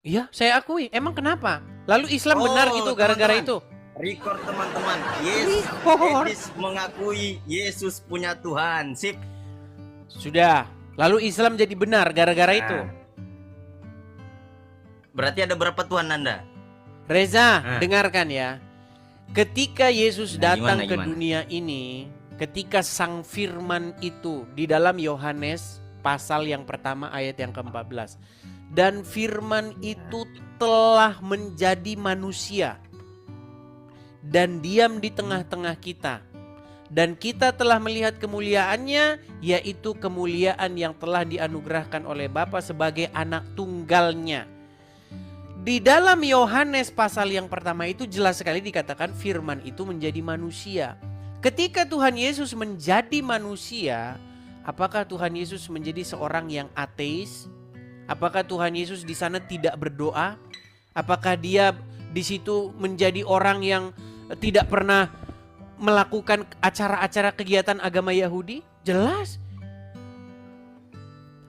Iya, saya akui. Emang kenapa? Lalu Islam benar Oh, gitu gara-gara teman-teman. itu? Record teman-teman. Yes, Record. Edis mengakui Yesus punya Tuhan. Sip. Sudah. Lalu Islam jadi benar gara-gara itu. Nah, berarti ada berapa Tuhan Anda? Reza, Nah. dengarkan ya. Ketika Yesus Nah, datang ke gimana? dunia ini, ketika Sang Firman itu di dalam Yohanes pasal yang pertama ayat yang ke-14. Dan Firman itu telah menjadi manusia dan diam di tengah-tengah kita. Dan kita telah melihat kemuliaannya, yaitu kemuliaan yang telah dianugerahkan oleh Bapa sebagai anak tunggalnya. Di dalam Yohanes pasal yang pertama itu jelas sekali dikatakan firman itu menjadi manusia. Ketika Tuhan Yesus menjadi manusia, apakah Tuhan Yesus menjadi seorang yang ateis? Apakah Tuhan Yesus di sana tidak berdoa? Apakah dia di situ menjadi orang yang tidak pernah melakukan acara-acara kegiatan agama Yahudi? Jelas.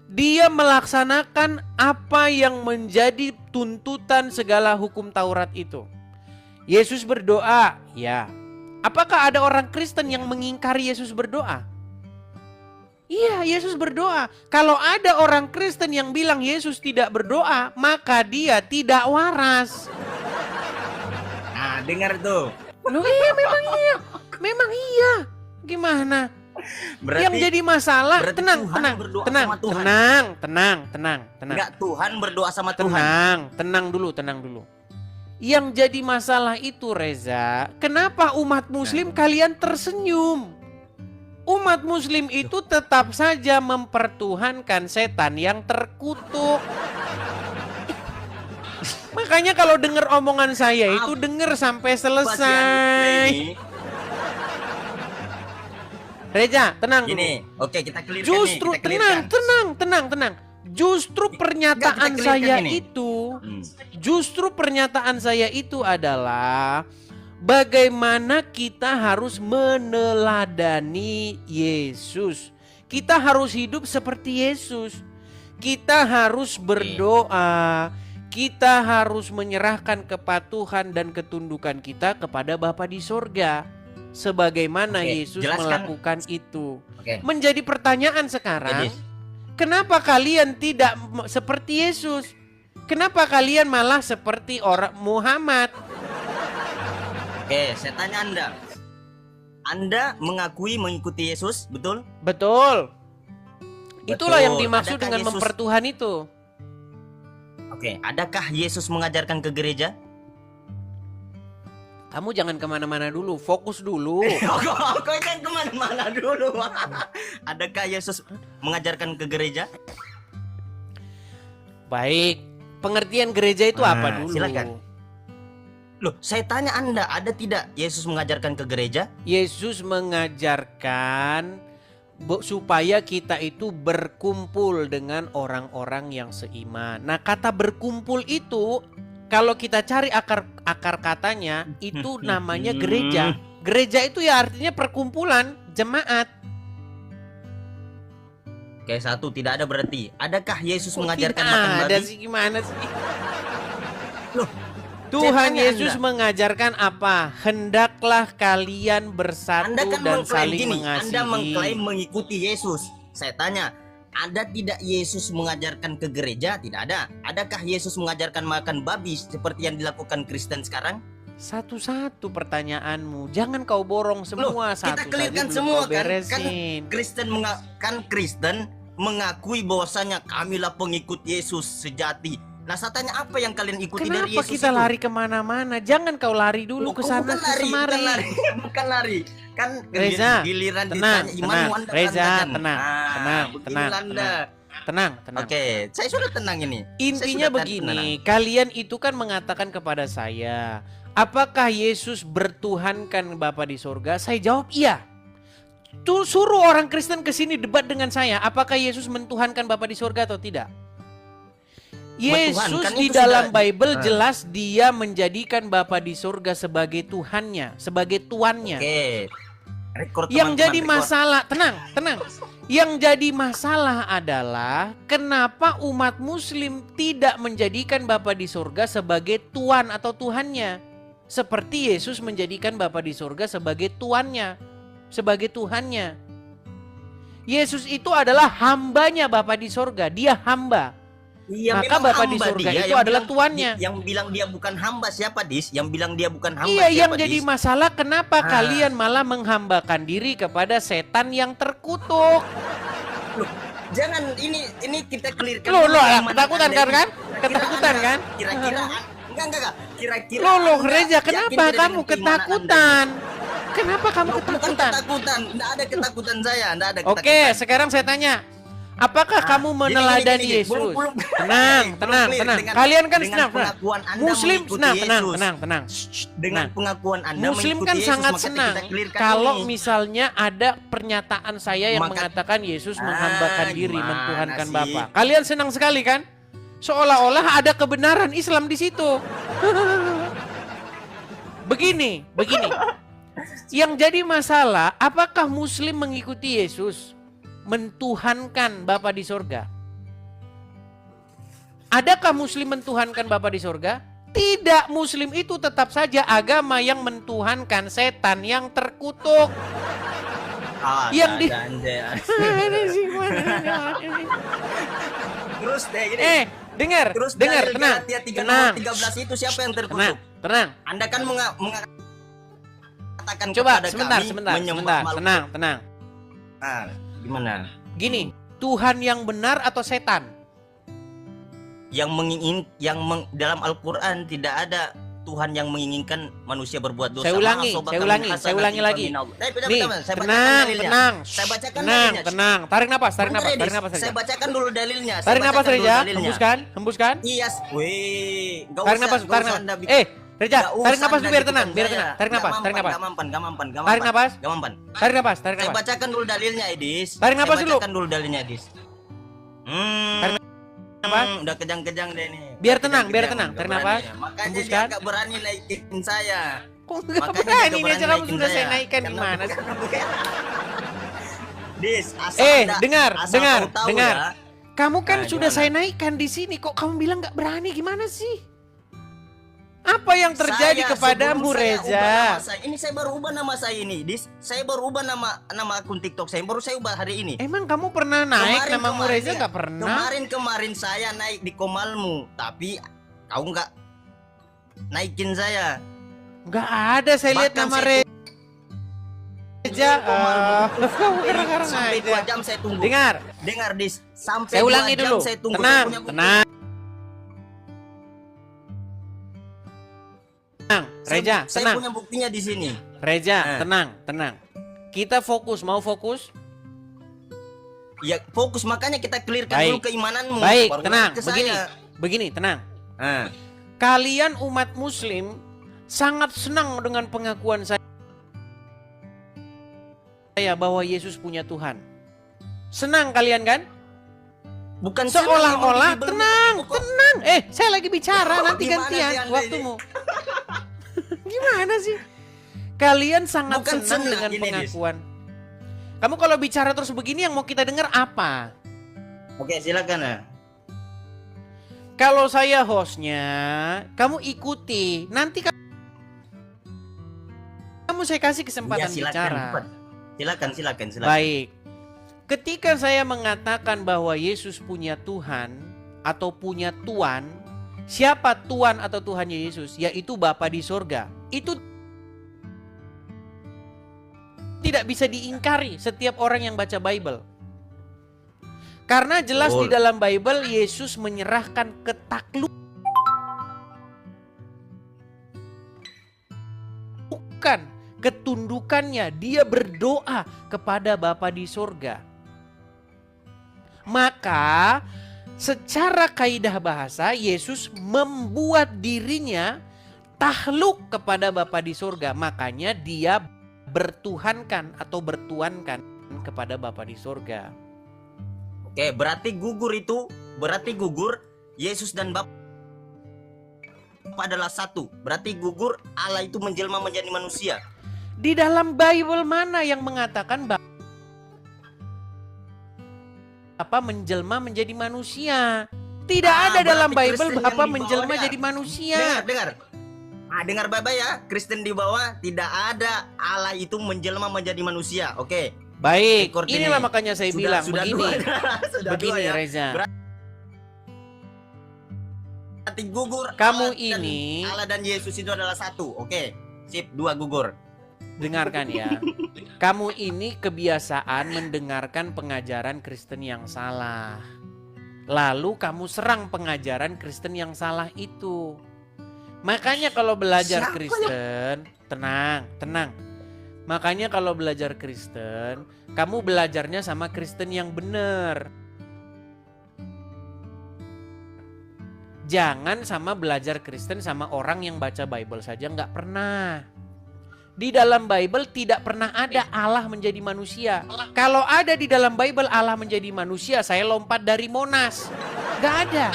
Dia melaksanakan apa yang menjadi tuntutan segala hukum Taurat itu. Yesus berdoa, ya. Apakah ada orang Kristen yang mengingkari Yesus berdoa? Iya, Yesus berdoa. Kalau ada orang Kristen yang bilang Yesus tidak berdoa, maka dia tidak waras. Nah, dengar tuh. Loh iya, memang iya. Memang iya. Gimana? Berarti Yang jadi masalah, berarti tenang, Tuhan tenang, berdoa tenang, sama Tuhan. tenang. enggak Tuhan berdoa sama Tuhan. Tenang dulu. Yang jadi masalah itu Reza, kenapa umat muslim kalian tersenyum? Umat muslim itu tetap saja mempertuhankan setan yang terkutuk. Makanya kalau dengar omongan saya itu dengar sampai selesai. Reza, tenang dulu. Gini, oke kita clearkan Justru nih, kita clearkan. tenang. Justru pernyataan kita saya clearkan ini. justru pernyataan saya itu adalah bagaimana kita harus meneladani Yesus. Kita harus hidup seperti Yesus. Kita harus berdoa. Kita harus menyerahkan kepatuhan dan ketundukan kita kepada Bapa di sorga. Sebagaimana Oke, Yesus jelaskan. melakukan itu. Oke. Menjadi pertanyaan sekarang, Edis. kenapa kalian tidak seperti Yesus? Kenapa kalian malah seperti orang Muhammad? Oke, saya tanya Anda. Anda mengakui mengikuti Yesus, betul? Betul. Itulah yang Betul. dimaksud Adakah dengan Yesus- mempertuhan itu. Oke, adakah Yesus mengajarkan ke gereja? Kamu jangan kemana-mana dulu, fokus dulu. Kok kan kemana-mana dulu? Adakah Yesus mengajarkan ke gereja? Baik, pengertian gereja itu apa dulu? Silakan. Loh, saya tanya Anda, ada tidak Yesus mengajarkan ke gereja? Yesus mengajarkan supaya kita itu berkumpul dengan orang-orang yang seiman. Nah, kata berkumpul itu kalau kita cari akar katanya itu namanya gereja. Gereja itu ya artinya perkumpulan, jemaat. Oke, satu tidak ada berarti. Adakah Yesus Kok mengajarkan tidak makan ada babi? sih, gimana sih? Loh, Tuhan saya tanya Yesus Anda. mengajarkan apa? Hendaklah kalian bersatu Anda kan dan mengklaim saling gini, mengasihi. Anda mengklaim mengikuti Yesus. Saya tanya, ada tidak Yesus mengajarkan ke gereja? Tidak ada. Adakah Yesus mengajarkan makan babi seperti yang dilakukan Kristen sekarang? Satu-satu pertanyaanmu, jangan kau borong semua. kita satu clearkan saja semua belum kau kan? beresin. Kristen mengakui bahwasanya kamilah pengikut Yesus sejati. Nah, saya tanya apa yang kalian ikuti dari Kenapa Yesus kita itu? lari kemana-mana? Jangan kau lari dulu Loh, ke sana kemari. bukan lari. Kan Reza, giliran tenang, ditanya imanmu Anda Reza, katakan. tenang. Beginilah Anda. Tenang. Oke, saya sudah tenang ini. Intinya Saya sudah tenang. begini, kalian itu kan mengatakan kepada saya, apakah Yesus bertuhankan Bapa di sorga? Saya jawab iya. Tuh suruh orang Kristen ke sini debat dengan saya, apakah Yesus mentuhankan Bapa di sorga atau tidak? Yesus Mentuhankan di itu dalam sudah- Bible jelas dia menjadikan Bapa di sorga sebagai Tuhannya, sebagai Tuannya. Oke. Rekor Yang teman-teman, jadi rekor. masalah, tenang. Yang jadi masalah adalah kenapa umat muslim tidak menjadikan Bapa di surga sebagai Tuan atau Tuhannya. Seperti Yesus menjadikan Bapa di surga sebagai Tuannya, sebagai Tuhannya. Yesus itu adalah hambanya Bapa di surga, dia hamba. Iya, Maka memang Bapa di hamba surga dia. itu Yang adalah bilang- tuannya. Yang bilang dia bukan hamba siapa, Dis? Yang bilang dia bukan hamba Iya, yang siapa, jadi Dis? masalah kenapa Ah. kalian malah menghambakan diri kepada setan yang terkutuk. Jangan ini kita clearkan. Loh, dulu keimanan ketakutan Anda kan, ini. kan? Ketakutan Anda- kan? Kira-kira enggak. Kira-kira Loh, Anda Reza, yakin kenapa tidak dengan kamu keimanan ketakutan? Kenapa kamu Anda? Bukan ketakutan? ketakutan, enggak ada ketakutan saya, enggak ada Oke, ketakutan. sekarang saya tanya. Apakah kamu meneladani Gini. Yesus? Belum- Tenang, belum tenang, clear. tenang. Dengan- Kalian kan dengan senang, pengakuan Anda Muslim mengikuti senang, Yesus. tenang. Dengan Nah, pengakuan Anda Muslim mengikuti kan Yesus, sangat maka senang kita clearkan kalau ini. misalnya ada pernyataan saya yang Maka- mengatakan Yesus menghambakan diri, gimana mentuhankan sih? Bapa. Kalian senang sekali kan? Seolah-olah ada kebenaran Islam di situ. Begini. Yang jadi masalah, apakah Muslim mengikuti Yesus mentuhankan Bapa di sorga? Adakah Muslim mentuhankan Bapa di sorga? Tidak, Muslim itu tetap saja agama yang mentuhankan setan yang terkutuk. Yang di- Terus deh gini. Dengar, Terus tenang, dalil Galatia 3:13 itu siapa yang terkutuk? tenang. Anda kan mengatakan Coba kepada sebentar, kami sebentar, menyembah makhluk. tenang. Nah, gimana? Gini, Tuhan yang benar atau setan? Dalam Al-Qur'an tidak ada Tuhan yang menginginkan manusia berbuat dosa. Saya ulangi lagi. Nih, tenang. Saya bacakan dalilnya. Tenang. Tarik napas Bentar ya, Dis. Reza. Saya bacakan dulu dalilnya. Tarik napas bacakan dulu Reza, dalilnya. hembuskan. Iya, weh, enggak Tarik usah, napas, enggak usah Anda bikin- Reza, enggak tarik usah napas Anda biar bikin tenang, saya. Tarik napas. Enggak mampan. Tarik napas. Enggak mampan. Tarik Saya napas. bacakan dulu dalilnya, Edis. Tarik napas Saya dulu. bacakan dulu dalilnya, Edis. Tarik napas. Udah kejang-kejang deh nih. Biar Udah tenang, kejang-kejang, Tarik nggak napas. berani ya. Makanya dia Hembuskan. nggak berani naikin saya. Kok enggak Makanya berani dia ini aja kamu naikin sudah saya naikkan Karena gimana sih? Dis, asal Anda- dengar. asal kamu tahu ya. Kamu kan Nah, sudah gimana? saya naikkan di sini, kok kamu bilang nggak berani, gimana sih? Apa yang terjadi Saya, kepadamu, sebelum saya ubah Reza? nama saya, ini saya baru ubah nama saya ini, Dis. Saya baru ubah nama akun TikTok saya. Baru saya ubah hari ini. Emang kamu pernah naik namamu Kemarin, Reza? ya. Nggak pernah. Kemarin saya naik di Komalmu, tapi kau nggak naikin saya. Nggak ada saya lihat Bahkan nama saya Reza. Kamu kadang-kadang Sampai aja. 2 jam saya tunggu. Dengar, Dengar, Dis. Sampai saya ulangi 2 jam dulu. saya tunggu. Tenang, Saya punya bukti. tenang. Reza, Saya tenang. punya buktinya di sini. Reza, tenang. Kita fokus, mau fokus? Ya fokus, makanya kita clearkan Baik. dulu keimananmu. Baik, baru tenang. ke saya. Begini, tenang. Ah. Kalian umat muslim sangat senang dengan pengakuan saya bahwa Yesus punya Tuhan. Senang kalian kan? Bukan Seolah-olah senang, tenang. Saya lagi bicara, Oh, nanti gimana gantian sih Anda waktumu. Gimana sih? Kalian sangat Bukan senang senang, dengan ini, Dis. pengakuan. Kamu kalau bicara terus begini yang mau kita dengar apa? Oke, silakan ya. Kalau saya hostnya, kamu ikuti. Nanti kamu saya kasih kesempatan Ya, bicara. Silakan. Baik. Ketika saya mengatakan bahwa Yesus punya Tuhan atau punya Tuan, siapa Tuan atau Tuhannya Yesus? Yaitu Bapa di sorga. Itu tidak bisa diingkari setiap orang yang baca Bible. Karena jelas di Betul. dalam Bible Yesus menyerahkan ketundukannya. Dia berdoa kepada Bapa di sorga. Maka secara kaidah bahasa Yesus membuat dirinya takluk kepada Bapa di sorga. Makanya dia bertuhankan atau bertuankan kepada Bapa di sorga. Oke, berarti gugur Yesus dan Bapa adalah satu. Berarti gugur Allah itu menjelma menjadi manusia. Di dalam Bible mana yang mengatakan Bapa menjelma menjadi manusia? Tidak ada dalam berarti Bible Kristen Bapa yang di menjelma bawah jadi manusia. Dengar. Dengar baik-baik ya, Kristen di bawah tidak ada Allah itu menjelma menjadi manusia. Oke. Baik, Record ini. inilah makanya saya bilang Sudah begini. Sudah Begini dua ya. Reza. Berarti gugur. Kamu Allah dan- ini- Allah dan Yesus itu adalah satu. Oke. Sip, 2 gugur. Dengarkan ya. Kamu ini kebiasaan mendengarkan pengajaran Kristen yang salah. Lalu kamu serang pengajaran Kristen yang salah itu. Makanya kalau belajar Siapa Kristen, tenang. Makanya kalau belajar Kristen, kamu belajarnya sama Kristen yang benar. Jangan sama belajar Kristen sama orang yang baca Bible saja nggak pernah. Di dalam Bible tidak pernah ada Allah menjadi manusia. Kalau ada di dalam Bible Allah menjadi manusia, saya lompat dari Monas. Gak ada.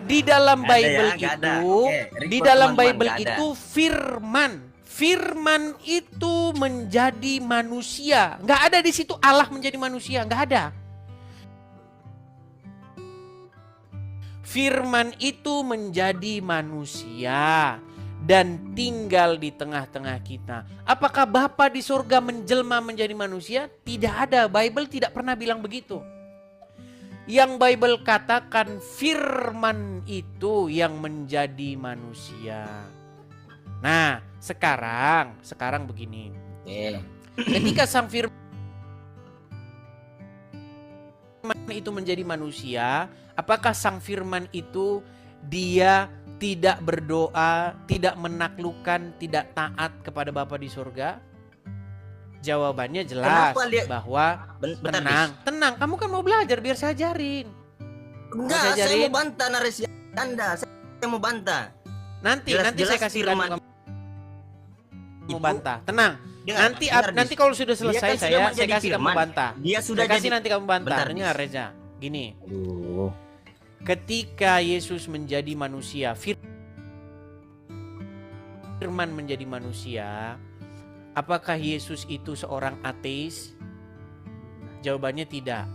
Di dalam Nggak ada Bible ya, nggak ada. itu, Oke, di record dalam teman-teman, Bible nggak ada. itu firman. Firman itu menjadi manusia. Gak ada di situ Allah menjadi manusia, gak ada. Firman itu menjadi manusia dan tinggal di tengah-tengah kita. Apakah Bapa di surga menjelma menjadi manusia? Tidak ada, Bible tidak pernah bilang begitu. Yang Bible katakan firman itu yang menjadi manusia. Nah, sekarang begini. Oke. Ketika sang firman itu menjadi manusia, apakah sang firman itu dia tidak berdoa, tidak menaklukkan, tidak taat kepada Bapa di surga? Jawabannya jelas Kenapa dia- bahwa Bentar, tenang, kamu kan mau belajar biar saya ajarin. Enggak, saya saya ajarin? mau bantah narasi Anda. Saya mau bantah. Nanti Jelas-jelas saya kasih firman kamu itu- bantah. Tenang. Dengar, Nanti kalau sudah selesai Dia kan sudah saya menjadi kasih kamu firman. bantah. Dia sudah Saya kasih jadi nanti kamu bantah. Bentar, Dengar Reza, gini. Aduh. Ketika Yesus menjadi manusia, firman menjadi manusia, apakah Yesus itu seorang ateis? Jawabannya tidak.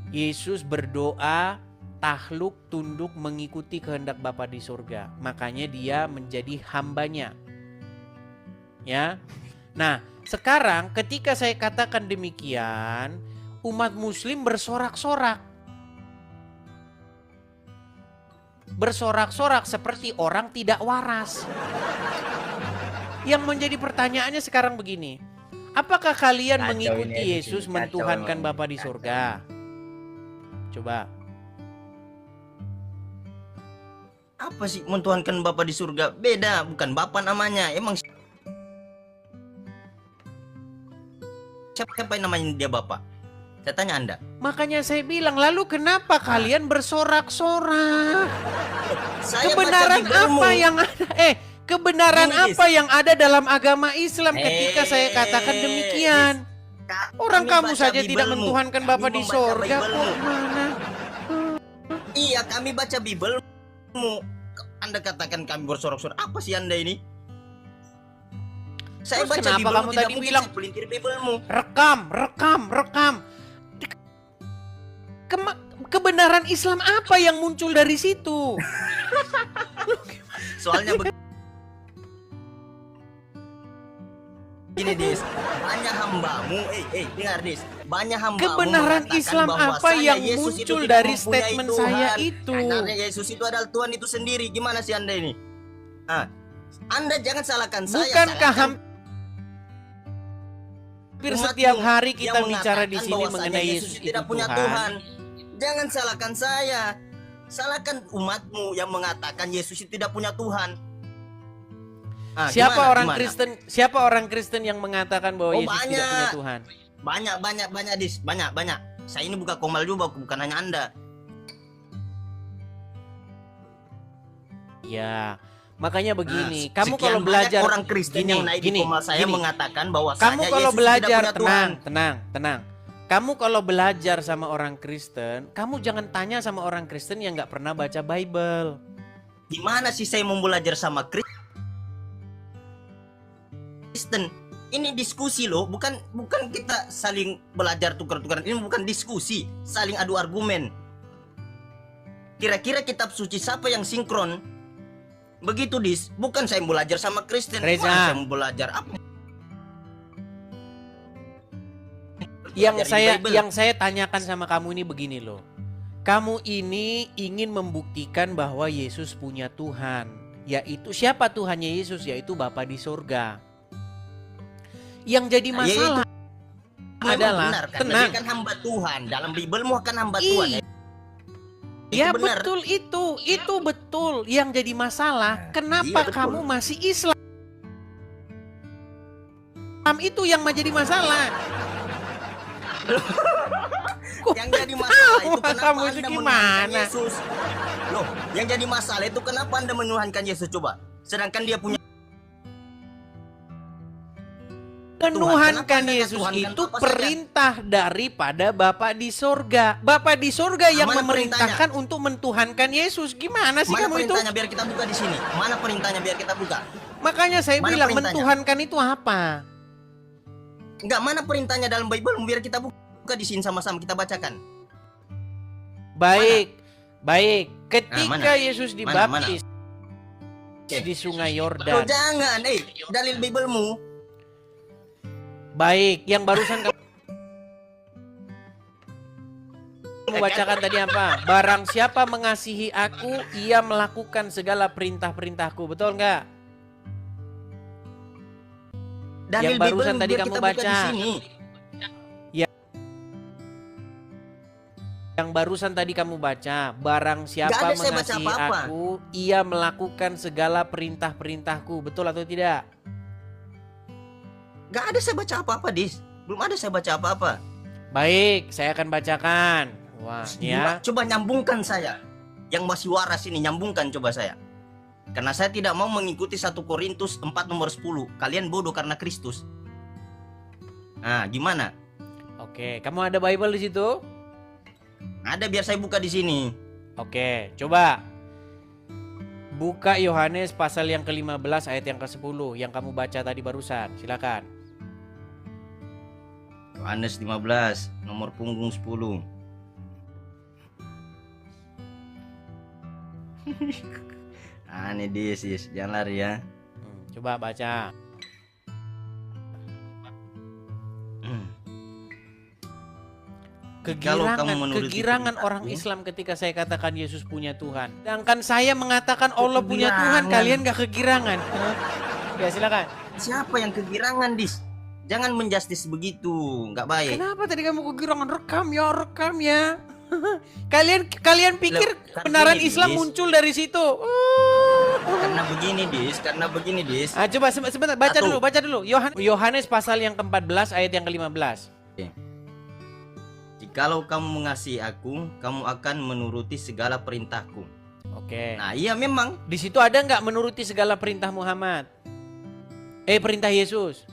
Yesus berdoa, takluk, tunduk, mengikuti kehendak Bapa di surga. Makanya dia menjadi hambanya. Ya. Nah, sekarang ketika saya katakan demikian, umat muslim bersorak-sorak. Bersorak-sorak seperti orang tidak waras. Yang menjadi pertanyaannya sekarang begini. Apakah kalian Kacau mengikuti ini, Yesus kacau. mentuhankan Bapa di surga? Coba. Apa sih mentuhankan Bapa di surga? Beda, bukan Bapa namanya. Emang siapa yang namanya dia Bapa? Saya tanya Anda. Makanya saya bilang, lalu kenapa kalian bersorak-sorak? Saya Kebenaran baca Biblemu. apa yang ada? Kebenaran Gini, apa yang ada dalam agama Islam ketika Eh, saya katakan demikian? Orang Kami kamu baca saja tidak Biblemu. mentuhankan Kami Bapa di membaca sorga Biblemu. kok mana? Iya, kami baca Biblemu. Anda katakan kami bersorak-sorak. Apa sih Anda ini? Saya Terus baca kenapa Biblemu, kamu tidak tadi mungkin bilang- saya pelintir Biblemu. Rekam. Kebenaran Islam apa yang muncul dari situ? Soalnya begini Dis, banyak hambamu, dengar Dis, banyak hambamu Kebenaran mengatakan Islam apa bahwasanya yang Yesus itu muncul tidak dari mempunyai statement Tuhan. saya itu? Karena Yesus itu adalah Tuhan itu sendiri. Gimana sih Anda ini? Anda jangan salahkan saya. Bukankah salahkan hampir umatmu setiap hari kita yang bicara di mengatakan sini bahwasanya mengenai Yesus Yesus itu tidak punya Tuhan? Tuhan. Jangan salahkan saya. Salahkan umatmu yang mengatakan Yesus itu tidak punya Tuhan. Siapa Gimana? orang Gimana? Kristen? Siapa orang Kristen yang mengatakan bahwa Oh, Yesus tidak punya banyak. Tuhan? Banyak Dis, banyak. Saya ini buka komal juga, bukan hanya Anda. Ya, makanya begini. Nah, Kamu sekian kalau banyak belajar orang Kristen yang naik di komal saya mengatakan bahwasanya kamu kalau Yesus belajar tidak punya Tuhan. tenang. Kamu kalau belajar sama orang Kristen, kamu jangan tanya sama orang Kristen yang nggak pernah baca Bible. Gimana sih saya mau belajar sama Kristen Kristen. Ini diskusi loh, bukan kita saling belajar tukar-tukaran. Ini bukan diskusi, saling adu argumen. Kira-kira kitab suci siapa yang sinkron? Begitu Dis, bukan saya belajar sama Kristen, Reza. saya mau belajar apa? Yang saya tanyakan sama kamu ini begini loh. Kamu ini ingin membuktikan bahwa Yesus punya Tuhan, yaitu siapa Tuhannya Yesus? Yaitu Bapa di surga. Yang jadi masalah adalah benar, kan? tenang. Dia kan hamba Tuhan. Dalam Bibelmu kan hamba Tuhan. Ya benar. betul itu betul. Yang jadi masalah, kenapa Iya, betul. kamu masih Islam? Itu yang menjadi masalah. Yang jadi masalah itu kenapa Kamu itu Anda gimana? menuhankan Yesus? Loh, yang jadi masalah itu kenapa Anda menuhankan Yesus coba? Sedangkan dia punya Menuhankan Kenapa Anda Yesus Tuhankan itu apa saja? perintah daripada Bapa di sorga. Bapa di sorga yang Mana memerintahkan untuk mentuhankan Yesus. Gimana sih mana kamu itu? perintahnya biar kita buka di sini? Mana perintahnya biar kita buka? Makanya saya Mana bilang perintahnya? mentuhankan itu apa? Enggak, mana perintahnya dalam Bible biar kita buka di sini sama-sama kita bacakan. Baik. Ketika mana? Yesus Mana? dibaptis Oke. di Sungai Loh, Yordan. jangan, dalil Biblemu. Baik, yang barusan kamu bacakan tadi apa? Barang siapa mengasihi aku, ia melakukan segala perintah-perintahku. Betul nggak? Dalil Yang barusan Bible tadi biar kamu kita buka baca. di sini. Yang barusan tadi kamu baca, barang Nggak siapa ada saya baca mengasihi apa-apa. aku, ia melakukan segala perintah-perintahku. Betul atau tidak? Gak ada saya baca apa-apa, Dis. Belum ada saya baca apa-apa. Baik, saya akan bacakan. Wah, ya. Coba nyambungkan saya. Yang masih waras ini nyambungkan coba saya. Karena saya tidak mau mengikuti 1 Korintus 4 nomor 10. Kalian bodoh karena Kristus. Nah, gimana? Oke, kamu ada Bible di situ? Ada, biar saya buka di sini. Oke, coba. Buka Yohanes pasal yang ke-15 ayat yang ke-10 yang kamu baca tadi barusan. Silakan. Yohanes 15 nomor punggung 10. Ini Dis, jangan lari ya. Coba baca. Kalau kamu menuruti Kegirangan perintahku, orang Islam ketika saya katakan Yesus punya Tuhan. Sedangkan saya mengatakan Allah punya Tuhan, Kegirangan. kalian gak kegirangan. Ya silakan. Siapa yang kegirangan, Dis? Jangan menjustis begitu, nggak baik. Kenapa tadi kamu kegirangan? Rekam ya. Kalian pikir Loh, kebenaran gini, Islam Dis. muncul dari situ? Karena begini, Dis. Coba sebentar, baca dulu. Yohanes pasal yang ke-14 ayat yang ke-15. Jikalau kamu mengasihi aku, kamu akan menuruti segala perintahku. Oke. Nah, iya memang. Di situ ada nggak menuruti segala perintah Muhammad? Perintah Yesus.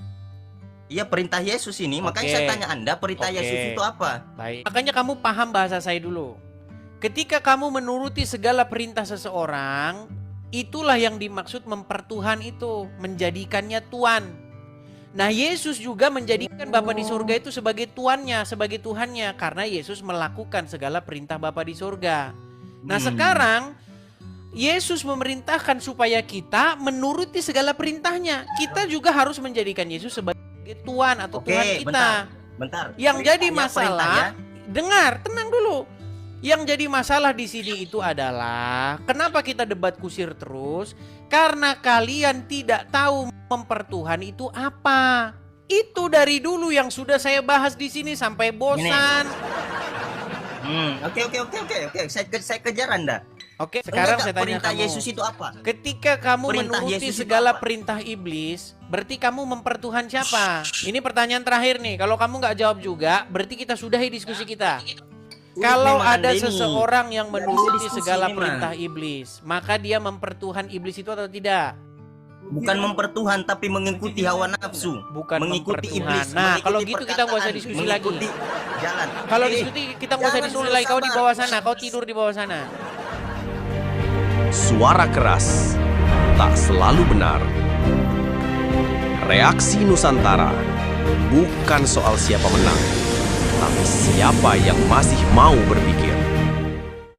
Iya, perintah Yesus ini. Makanya Oke. saya tanya Anda, perintah Oke. Yesus itu apa? Baik. Makanya kamu paham bahasa saya dulu. Ketika kamu menuruti segala perintah seseorang, itulah yang dimaksud mempertuhan itu, menjadikannya tuan. Nah, Yesus juga menjadikan Bapa di surga itu sebagai tuannya, sebagai Tuhannya, karena Yesus melakukan segala perintah Bapa di surga. Nah, sekarang Yesus memerintahkan supaya kita menuruti segala perintahnya. Kita juga harus menjadikan Yesus sebagai Tuhan atau Oke, Tuhan kita. bentar. Yang jadi Perintahnya, masalah, dengar, tenang dulu. Yang jadi masalah di sini itu adalah kenapa kita debat kusir terus? Karena kalian tidak tahu mempertuhan itu apa. Itu dari dulu yang sudah saya bahas di sini sampai bosan. Oke. Saya kejar Anda. Oke, sekarang saya tanya perintah kamu. Yesus itu apa? Ketika kamu Perintah menuruti Yesus itu segala apa? perintah iblis, berarti kamu mempertuhan siapa? Ini pertanyaan terakhir nih. Kalau kamu nggak jawab juga, berarti kita sudahi diskusi kita. Kalau memang ada Anda ini. seseorang yang Nggak bisa menuruti diskusi segala ini, perintah iblis, maka dia mempertuhan iblis itu atau tidak? Bukan mempertuhan tapi mengikuti hawa nafsu. Bukan mengikuti mempertuhan. iblis. Nah, mengikuti kalau gitu kita nggak usah perkataan, diskusi lagi. mengikuti jalan. Kalau diskusi kita nggak usah jangan diskusi dulu, lagi. Kau di sabar. bawah sana, kau tidur di bawah sana. Suara keras tak selalu benar. Reaksi Nusantara bukan soal siapa menang, tapi siapa yang masih mau berpikir.